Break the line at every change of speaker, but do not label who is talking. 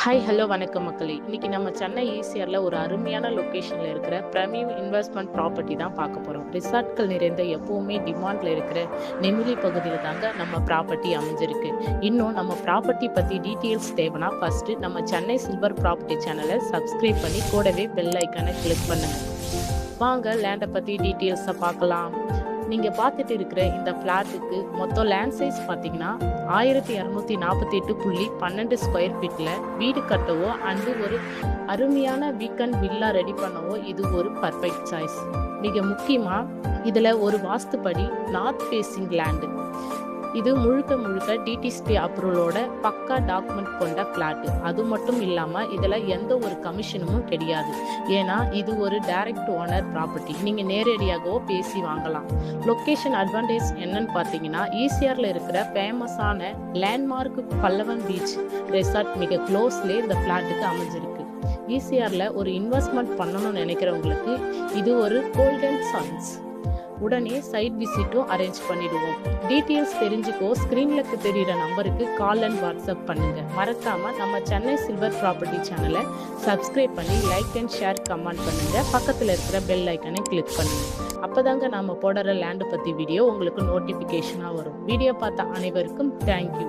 Hi hello வணக்கம் மக்களே. இன்னைக்கு நம்ம சென்னை ஈசிஆர்ல ஒரு அருமையான லொக்கேஷன்ல இருக்கிற பிரீமியம் இன்வெஸ்ட்மெண்ட் ப்ராப்பர்ட்டி தான் பார்க்க போறோம். ரிசார்ட்கள் நிறைந்த எப்பவுமே டிமாண்ட்ல இருக்கிற நெமிலி பகுதியில் தாங்க நம்ம ப்ராப்பர்ட்டி அமைஞ்சிருக்கு. இன்னும் நம்ம ப்ராப்பர்ட்டி பத்தி டீட்டெயில்ஸ் தேவைன்னா ஃபர்ஸ்ட் நம்ம சென்னை சில்வர் ப்ராப்பர்ட்டி சேனலை சப்ஸ்கிரைப் பண்ணி கூடவே பெல் ஐக்கானை கிளிக் பண்ணுங்க. வாங்க லேண்டை பத்தி டீட்டெயில்ஸை பார்க்கலாம். நீங்க பார்த்துட்டு இருக்கிற இந்த பிளாட்டுக்கு மொத்தம் லேண்ட் சைஸ் பார்த்தீங்கன்னா 1248.12 ஸ்கொயர் ஃபீட்ல வீடு கட்டவோ அண்டு ஒரு அருமையான வீக்கெண்ட் வில்லா ரெடி பண்ணவோ இது ஒரு பர்ஃபெக்ட் சாய்ஸ். மிக முக்கியமா இதுல ஒரு வாஸ்துப்படி நார்த் ஃபேசிங் லேண்டு. இது முழுக்க டிடிசிபி அப்ரூவலோட பக்கா டாக்குமெண்ட் கொண்ட பிளாட். அது மட்டும் இல்லாம இதுல எந்த ஒரு கமிஷனும் கிடையாது. ஏன்னா இது ஒரு டைரக்ட் ஓனர் ப்ராப்பர்ட்டி. நீங்க நேரடியாகவோ பேசி வாங்கலாம். லொகேஷன் அட்வான்டேஜ் என்னன்னு பார்த்தீங்கன்னா ஈசிஆர்ல இருக்கிற ஃபேமஸான லேண்ட்மார்க் பல்லவன் பீச் ரெசார்ட் மிக க்ளோஸ்லேயே இந்த பிளாட்டுக்கு அமைஞ்சிருக்கு. ஈசிஆர்ல ஒரு இன்வெஸ்ட்மெண்ட் பண்ணணும்னு நினைக்கிறவங்களுக்கு இது ஒரு கோல்டன் சான்ஸ். உடனே சைட் விசிட்டும் அரேஞ்ச் பண்ணிடுவோம். டீட்டெயில்ஸ் தெரிஞ்சுக்கோ ஸ்க்ரீன்ல தெரியுற நம்பருக்கு கால் அண்ட் வாட்ஸ்அப் பண்ணுங்க. மறக்காம நம்ம சென்னை சில்வர் ப்ராப்பர்ட்டி சேனலை சப்ஸ்கிரைப் பண்ணி லைக் அண்ட் ஷேர் கமெண்ட் பண்ணுங்க. பக்கத்தில் இருக்கிற பெல் ஐக்கனை கிளிக் பண்ணுங்க. அப்போதாங்க நம்ம போடுற லேண்டு பற்றி வீடியோ உங்களுக்கு நோட்டிஃபிகேஷனாக வரும். வீடியோ பார்த்த அனைவருக்கும் தேங்க்யூ.